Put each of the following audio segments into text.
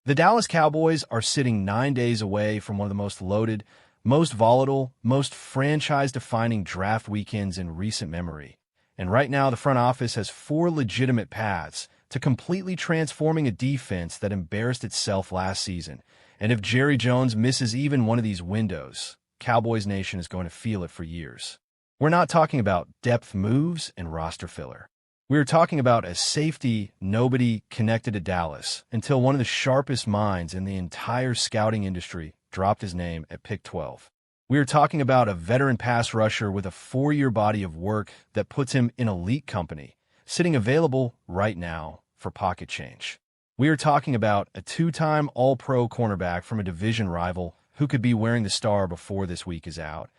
The Dallas Cowboys are sitting 9 days away from one of the most loaded, most volatile, most franchise-defining draft weekends in recent memory. And right now, the front office has 4 legitimate paths to completely transforming a defense that embarrassed itself last season. And if Jerry Jones misses even one of these windows, Cowboys Nation is going to feel it for years. We're not talking about depth moves and roster filler. We are talking about a safety nobody connected to Dallas until one of the sharpest minds in the entire scouting industry dropped his name at pick 12. We are talking about a veteran pass rusher with a 4-year body of work that puts him in elite company, sitting available right now for pocket change. We are talking about a 2-time All-Pro cornerback from a division rival who could be wearing the star before this week is out.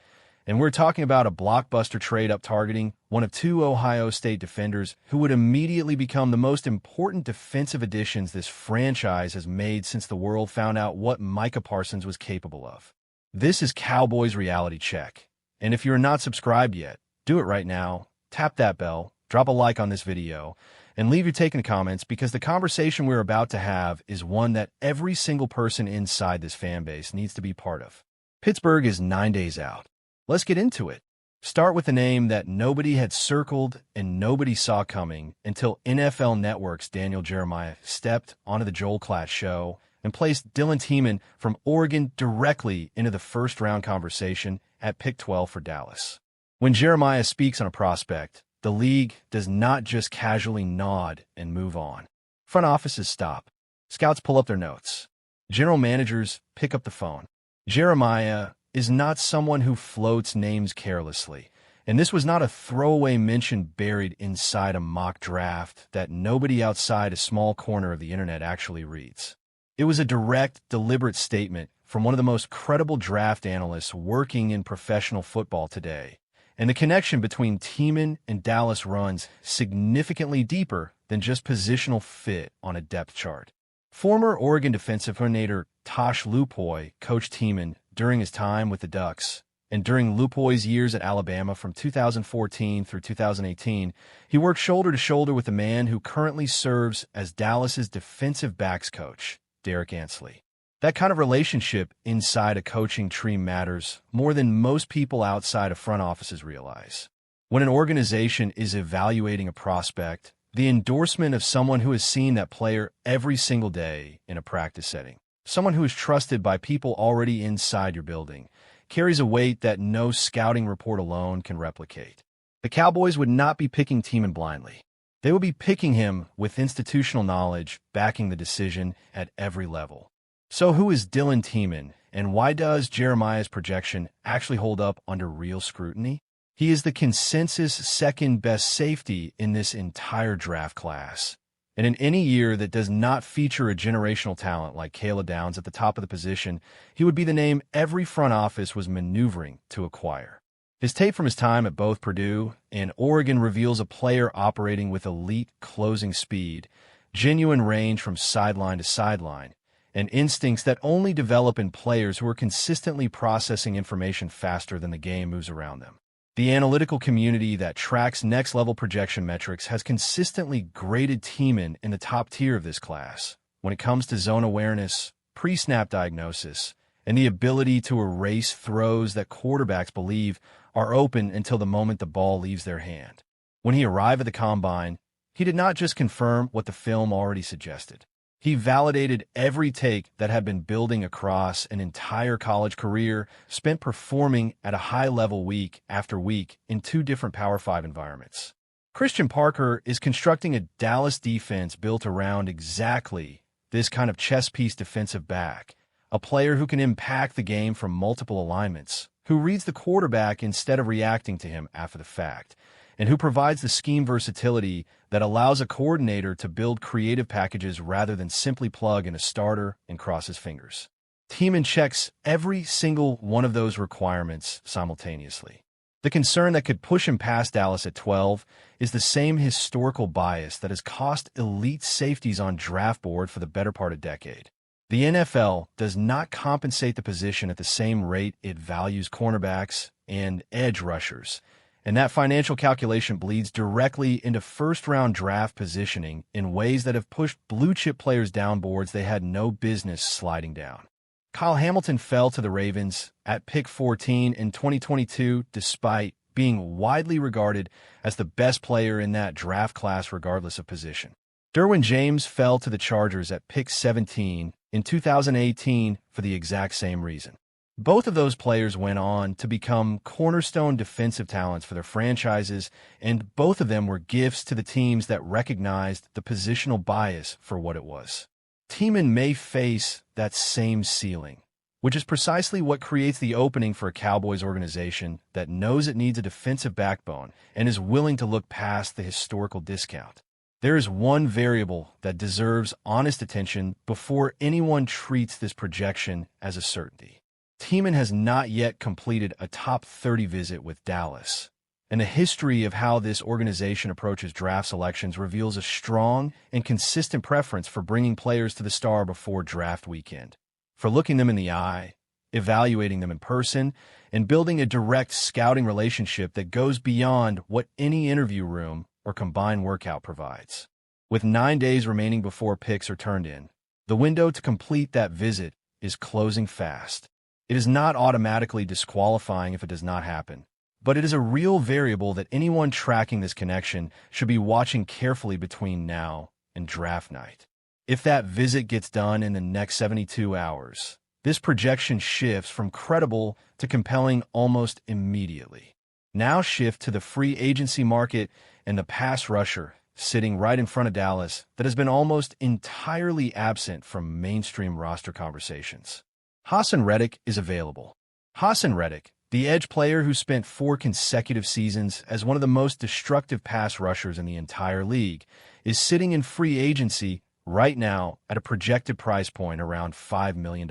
And we're talking about a blockbuster trade-up targeting one of 2 Ohio State defenders who would immediately become the most important defensive additions this franchise has made since the world found out what Micah Parsons was capable of. This is Cowboys Reality Check. And if you're not subscribed yet, do it right now. Tap that bell, drop a like on this video, and leave your take in the comments because the conversation we're about to have is one that every single person inside this fan base needs to be part of. Pittsburgh is 9 days out. Let's get into it. Start with a name that nobody had circled and nobody saw coming until NFL Network's Daniel Jeremiah stepped onto the Joel Klatt show and placed Dylan Teeman from Oregon directly into the first-round conversation at pick 12 for Dallas. When Jeremiah speaks on a prospect, the league does not just casually nod and move on. Front offices stop. Scouts pull up their notes. General managers pick up the phone. Jeremiah is not someone who floats names carelessly, and this was not a throwaway mention buried inside a mock draft that nobody outside a small corner of the internet actually reads. It was a direct, deliberate statement from one of the most credible draft analysts working in professional football today, and the connection between Teeman and Dallas runs significantly deeper than just positional fit on a depth chart. Former Oregon defensive coordinator Tosh Lupoy coached Teeman during his time with the Ducks, and during Lupoy's years at Alabama from 2014 through 2018, he worked shoulder to shoulder with the man who currently serves as Dallas's defensive backs coach, Derek Ansley. That kind of relationship inside a coaching tree matters more than most people outside of front offices realize. When an organization is evaluating a prospect, the endorsement of someone who has seen that player every single day in a practice setting, someone who is trusted by people already inside your building, carries a weight that no scouting report alone can replicate. The Cowboys would not be picking Teeman blindly. They would be picking him with institutional knowledge backing the decision at every level. So who is Dylan Teeman, and why does Jeremiah's projection actually hold up under real scrutiny? He is the consensus second-best safety in this entire draft class. And in any year that does not feature a generational talent like Caleb Downs at the top of the position, he would be the name every front office was maneuvering to acquire. His tape from his time at both Purdue and Oregon reveals a player operating with elite closing speed, genuine range from sideline to sideline, and instincts that only develop in players who are consistently processing information faster than the game moves around them. The analytical community that tracks next-level projection metrics has consistently graded Teeman in the top tier of this class when it comes to zone awareness, pre-snap diagnosis, and the ability to erase throws that quarterbacks believe are open until the moment the ball leaves their hand. When he arrived at the Combine, he did not just confirm what the film already suggested. He validated every take that had been building across an entire college career spent performing at a high level week after week in 2 different Power 5 environments. Christian Parker is constructing a Dallas defense built around exactly this kind of chess piece defensive back, a player who can impact the game from multiple alignments, who reads the quarterback instead of reacting to him after the fact, and who provides the scheme versatility that allows a coordinator to build creative packages rather than simply plug in a starter and cross his fingers. Teeman checks every single one of those requirements simultaneously. The concern that could push him past Dallas at 12 is the same historical bias that has cost elite safeties on draft board for the better part of a decade. The NFL does not compensate the position at the same rate it values cornerbacks and edge rushers, And that financial calculation bleeds directly into first-round draft positioning in ways that have pushed blue-chip players down boards they had no business sliding down. Kyle Hamilton fell to the Ravens at pick 14 in 2022 despite being widely regarded as the best player in that draft class regardless of position. Derwin James fell to the Chargers at pick 17 in 2018 for the exact same reason. Both of those players went on to become cornerstone defensive talents for their franchises, and both of them were gifts to the teams that recognized the positional bias for what it was. Teeman may face that same ceiling, which is precisely what creates the opening for a Cowboys organization that knows it needs a defensive backbone and is willing to look past the historical discount. There is one variable that deserves honest attention before anyone treats this projection as a certainty. Teeman has not yet completed a top 30 visit with Dallas, and the history of how this organization approaches draft selections reveals a strong and consistent preference for bringing players to the star before draft weekend, for looking them in the eye, evaluating them in person, and building a direct scouting relationship that goes beyond what any interview room or combined workout provides. With 9 days remaining before picks are turned in, the window to complete that visit is closing fast. It is not automatically disqualifying if it does not happen, but it is a real variable that anyone tracking this connection should be watching carefully between now and draft night. If that visit gets done in the next 72 hours, this projection shifts from credible to compelling almost immediately. Now shift to the free agency market and the pass rusher sitting right in front of Dallas that has been almost entirely absent from mainstream roster conversations. Hassan Reddick is available. Hassan Reddick, the edge player who spent 4 consecutive seasons as one of the most destructive pass rushers in the entire league, is sitting in free agency right now at a projected price point around $5 million.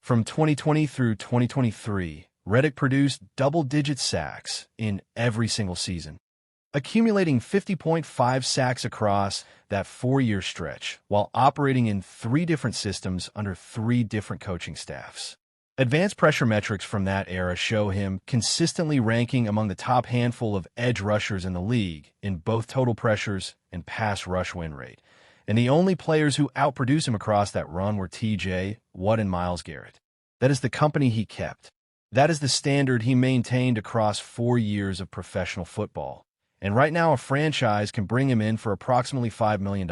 From 2020 through 2023, Reddick produced double-digit sacks in every single season, accumulating 50.5 sacks across that 4-year stretch while operating in 3 different systems under 3 different coaching staffs. Advanced pressure metrics from that era show him consistently ranking among the top handful of edge rushers in the league in both total pressures and pass rush win rate, and the only players who outproduced him across that run were T.J. Watt and Myles Garrett. That is the company he kept. That is the standard he maintained across 4 years of professional football. And right now, a franchise can bring him in for approximately $5 million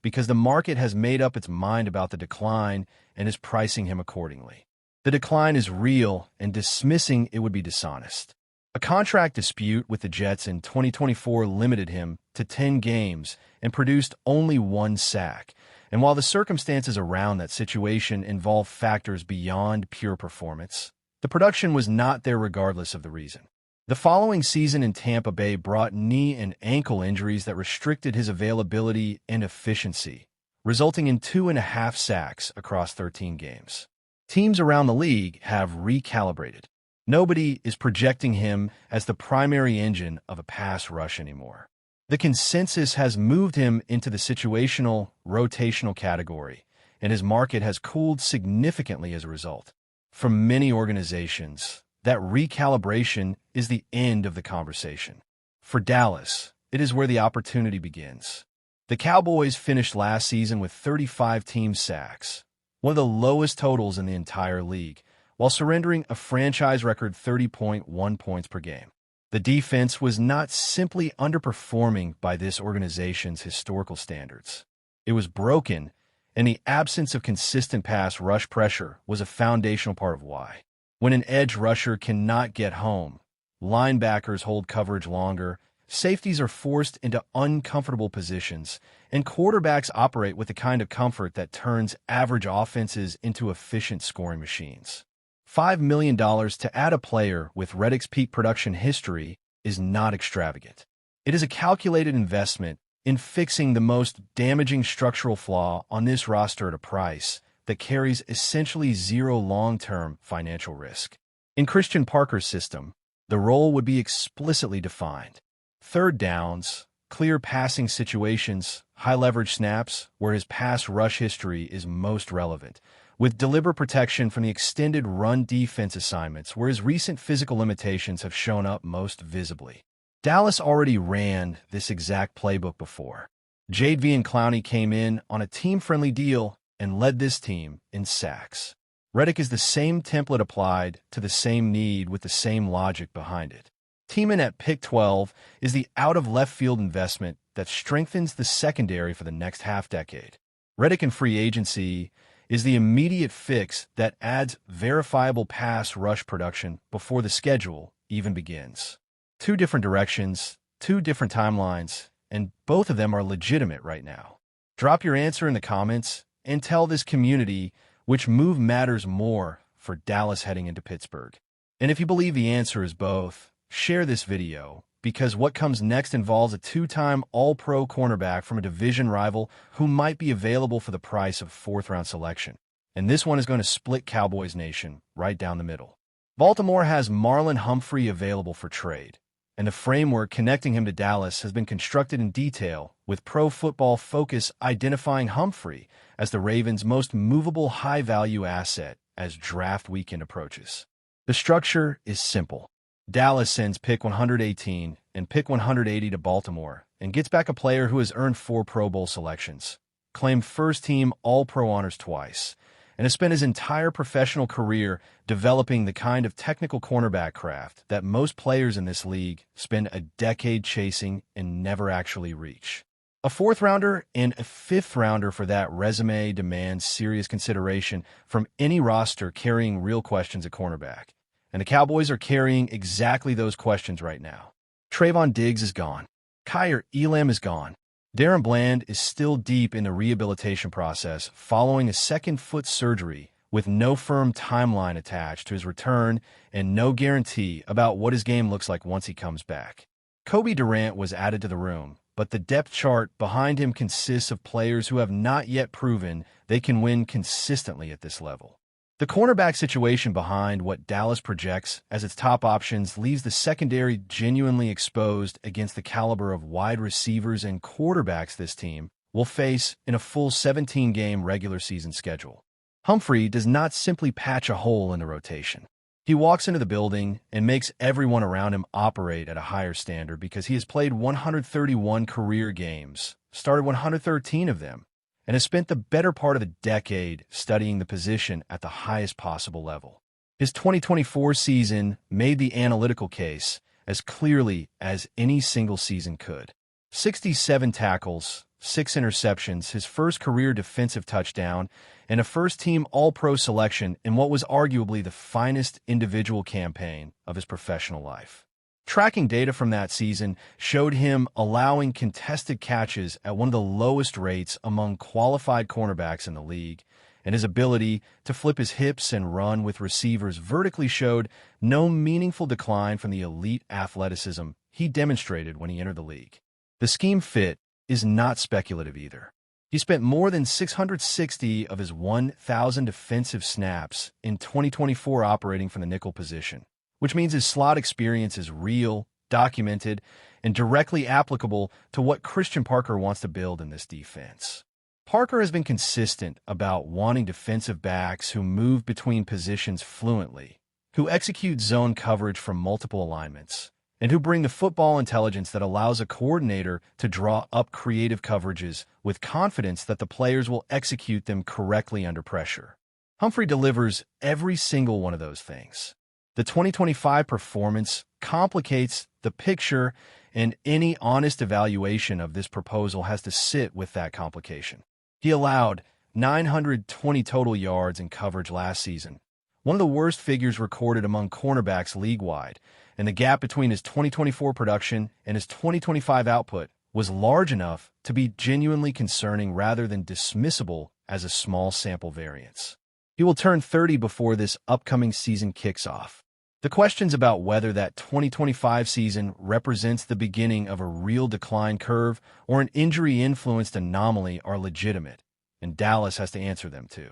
because the market has made up its mind about the decline and is pricing him accordingly. The decline is real, and dismissing it would be dishonest. A contract dispute with the Jets in 2024 limited him to 10 games and produced only 1 sack. And while the circumstances around that situation involve factors beyond pure performance, the production was not there regardless of the reason. The following season in Tampa Bay brought knee and ankle injuries that restricted his availability and efficiency, resulting in 2.5 sacks across 13 games. Teams around the league have recalibrated. Nobody is projecting him as the primary engine of a pass rush anymore. The consensus has moved him into the situational, rotational category, and his market has cooled significantly as a result. For many organizations, that recalibration is the end of the conversation. For Dallas, it is where the opportunity begins. The Cowboys finished last season with 35 team sacks, one of the lowest totals in the entire league, while surrendering a franchise record 30.1 points per game. The defense was not simply underperforming by this organization's historical standards. It was broken, and the absence of consistent pass rush pressure was a foundational part of why. When an edge rusher cannot get home, linebackers hold coverage longer, safeties are forced into uncomfortable positions, and quarterbacks operate with the kind of comfort that turns average offenses into efficient scoring machines. $5 million to add a player with Reddick's peak production history is not extravagant. It is a calculated investment in fixing the most damaging structural flaw on this roster at a price that carries essentially zero long-term financial risk. In Christian Parker's system, the role would be explicitly defined. 3rd downs, clear passing situations, high-leverage snaps, where his pass rush history is most relevant, with deliberate protection from the extended run defense assignments, where his recent physical limitations have shown up most visibly. Dallas already ran this exact playbook before. Jadeveon Clowney came in on a team-friendly deal and led this team in sacks. Reddick is the same template applied to the same need with the same logic behind it. Teeman at pick 12 is the out-of-left-field investment that strengthens the secondary for the next half-decade. Reddick in free agency is the immediate fix that adds verifiable pass rush production before the schedule even begins. Two different directions, two different timelines, and both of them are legitimate right now. Drop your answer in the comments and tell this community which move matters more for Dallas heading into Pittsburgh. And if you believe the answer is both, share this video, because what comes next involves a two-time All-Pro cornerback from a division rival who might be available for the price of fourth-round selection. And this one is going to split Cowboys Nation right down the middle. Baltimore has Marlon Humphrey available for trade, and the framework connecting him to Dallas has been constructed in detail, with Pro Football Focus identifying Humphrey as the Ravens' most movable high-value asset as draft weekend approaches. The structure is simple. Dallas sends pick 118 and pick 180 to Baltimore and gets back a player who has earned 4 Pro Bowl selections, claimed first-team All-Pro honors twice, and has spent his entire professional career developing the kind of technical cornerback craft that most players in this league spend a decade chasing and never actually reach. A 4th-rounder and a 5th-rounder for that resume demands serious consideration from any roster carrying real questions at cornerback. And the Cowboys are carrying exactly those questions right now. Trayvon Diggs is gone. Kyer Elam is gone. Darren Bland is still deep in the rehabilitation process following a second-foot surgery with no firm timeline attached to his return and no guarantee about what his game looks like once he comes back. Kobe Durant was added to the room, but the depth chart behind him consists of players who have not yet proven they can win consistently at this level. The cornerback situation behind what Dallas projects as its top options leaves the secondary genuinely exposed against the caliber of wide receivers and quarterbacks this team will face in a full 17-game regular season schedule. Humphrey does not simply patch a hole in the rotation. He walks into the building and makes everyone around him operate at a higher standard because he has played 131 career games, started 113 of them, and has spent the better part of a decade studying the position at the highest possible level. His 2024 season made the analytical case as clearly as any single season could. 67 tackles, 6 interceptions, his first career defensive touchdown, and a first-team All-Pro selection in what was arguably the finest individual campaign of his professional life. Tracking data from that season showed him allowing contested catches at one of the lowest rates among qualified cornerbacks in the league, and his ability to flip his hips and run with receivers vertically showed no meaningful decline from the elite athleticism he demonstrated when he entered the league. The scheme fit is not speculative either. He spent more than 660 of his 1,000 defensive snaps in 2024 operating from the nickel position, which means his slot experience is real, documented, and directly applicable to what Christian Parker wants to build in this defense. Parker has been consistent about wanting defensive backs who move between positions fluently, who execute zone coverage from multiple alignments, and who bring the football intelligence that allows a coordinator to draw up creative coverages with confidence that the players will execute them correctly under pressure. Humphrey delivers every single one of those things. The 2025 performance complicates the picture, and any honest evaluation of this proposal has to sit with that complication. He allowed 920 total yards in coverage last season, one of the worst figures recorded among cornerbacks league-wide, and the gap between his 2024 production and his 2025 output was large enough to be genuinely concerning rather than dismissible as a small sample variance. He will turn 30 before this upcoming season kicks off. The questions about whether that 2025 season represents the beginning of a real decline curve or an injury-influenced anomaly are legitimate, and Dallas has to answer them to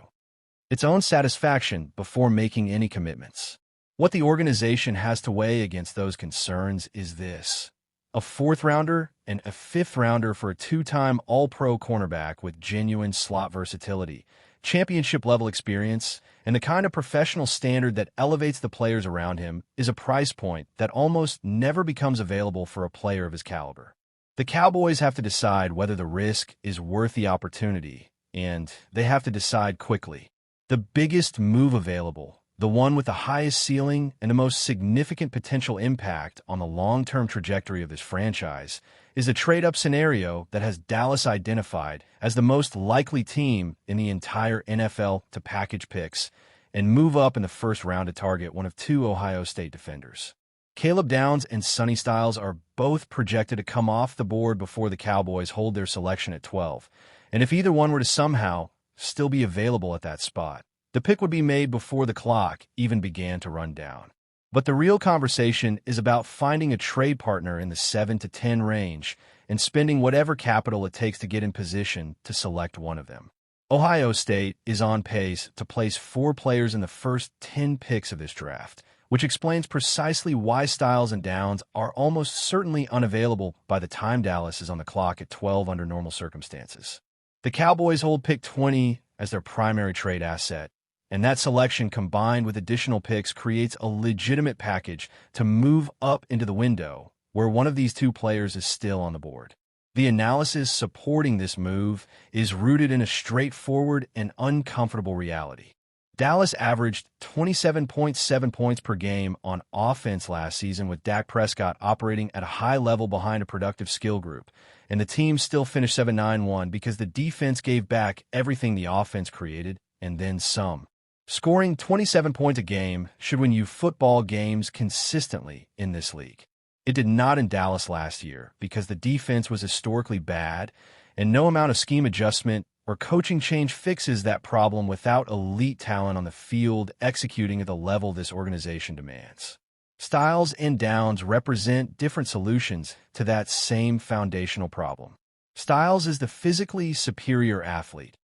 its own satisfaction before making any commitments. What the organization has to weigh against those concerns is this: a 4th-rounder and a fifth-rounder for a two-time All-Pro cornerback with genuine slot versatility, championship-level experience, and the kind of professional standard that elevates the players around him is a price point that almost never becomes available for a player of his caliber. The Cowboys have to decide whether the risk is worth the opportunity, and they have to decide quickly. The biggest move available, the one with the highest ceiling and the most significant potential impact on the long-term trajectory of this franchise, is a trade-up scenario that has Dallas identified as the most likely team in the entire NFL to package picks and move up in the first round to target one of two Ohio State defenders. Caleb Downs and Sonny Styles are both projected to come off the board before the Cowboys hold their selection at 12, and if either one were to somehow still be available at that spot, the pick would be made before the clock even began to run down. But the real conversation is about finding a trade partner in the 7 to 10 range and spending whatever capital it takes to get in position to select one of them. Ohio State is on pace to place 4 players in the first 10 picks of this draft, which explains precisely why Styles and Downs are almost certainly unavailable by the time Dallas is on the clock at 12 under normal circumstances. The Cowboys hold pick 20 as their primary trade asset, and that selection combined with additional picks creates a legitimate package to move up into the window where one of these two players is still on the board. The analysis supporting this move is rooted in a straightforward and uncomfortable reality. Dallas averaged 27.7 points per game on offense last season with Dak Prescott operating at a high level behind a productive skill group, and the team still finished 7-9-1 because the defense gave back everything the offense created and then some. Scoring 27 points a game should win you football games consistently in this league. It did not in Dallas last year because the defense was historically bad, and no amount of scheme adjustment or coaching change fixes that problem without elite talent on the field executing at the level this organization demands. Styles and Downs represent different solutions to that same foundational problem. Styles is the physically superior athlete,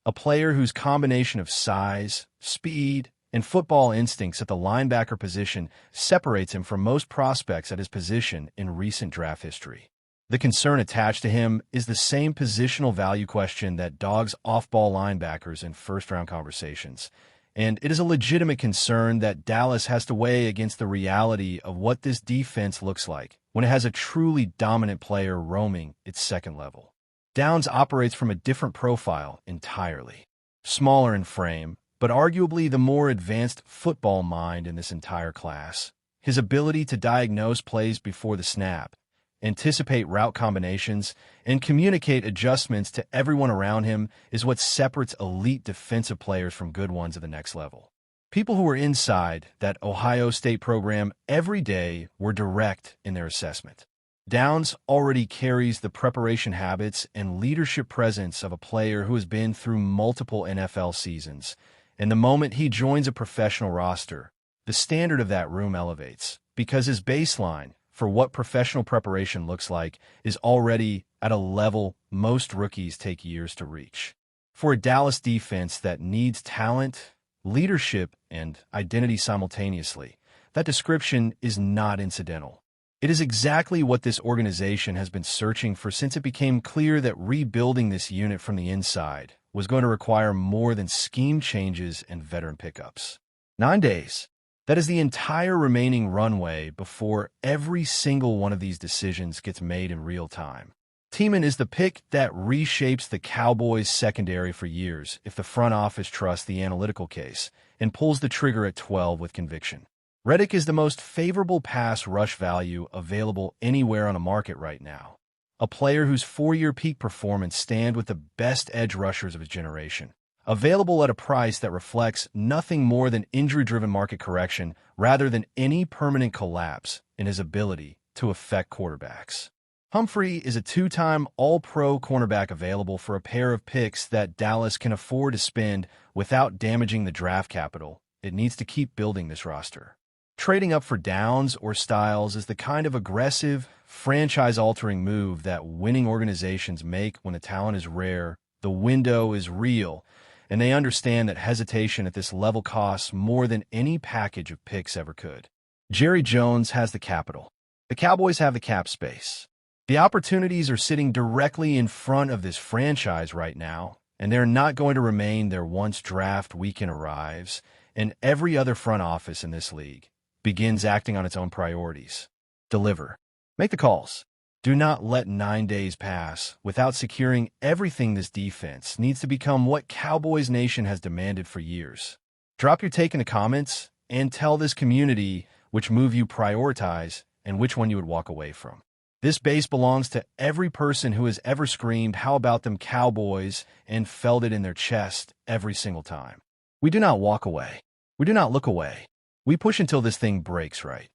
a player whose combination of size, speed, and football instincts at the linebacker position separates him from most prospects at his position in recent draft history. The concern attached to him is the same positional value question that dogs off-ball linebackers in first-round conversations, and it is a legitimate concern that Dallas has to weigh against the reality of what this defense looks like when it has a truly dominant player roaming its second level. Downs operates from a different profile entirely. Smaller in frame, but arguably the more advanced football mind in this entire class. His ability to diagnose plays before the snap, anticipate route combinations, and communicate adjustments to everyone around him is what separates elite defensive players from good ones at the next level. People who were inside that Ohio State program every day were direct in their assessment. Downs already carries the preparation habits and leadership presence of a player who has been through multiple NFL seasons, and the moment he joins a professional roster, the standard of that room elevates, because his baseline for what professional preparation looks like is already at a level most rookies take years to reach. For a Dallas defense that needs talent, leadership, and identity simultaneously, that description is not incidental. It is exactly what this organization has been searching for since it became clear that rebuilding this unit from the inside was going to require more than scheme changes and veteran pickups. 9 days. That is the entire remaining runway before every single one of these decisions gets made in real time. Teeman is the pick that reshapes the Cowboys' secondary for years if the front office trusts the analytical case and pulls the trigger at 12 with conviction. Reddick is the most favorable pass rush value available anywhere on the market right now, a player whose 4-year peak performance stand with the best edge rushers of his generation, available at a price that reflects nothing more than injury-driven market correction rather than any permanent collapse in his ability to affect quarterbacks. Humphrey is a 2-time All-Pro cornerback available for a pair of picks that Dallas can afford to spend without damaging the draft capital it needs to keep building this roster. Trading up for Downs or Styles is the kind of aggressive, franchise-altering move that winning organizations make when the talent is rare, the window is real, and they understand that hesitation at this level costs more than any package of picks ever could. Jerry Jones has the capital. The Cowboys have the cap space. The opportunities are sitting directly in front of this franchise right now, and they're not going to remain there once draft weekend arrives and every other front office in this league begins acting on its own priorities. Deliver. Make the calls. Do not let 9 days pass without securing everything. This defense needs to become what Cowboys Nation has demanded for years. Drop your take in the comments and tell this community which move you prioritize and which one you would walk away from. This base belongs to every person who has ever screamed, "How about them Cowboys?" and felt it in their chest every single time. We do not walk away. We do not look away. We push until this thing breaks right.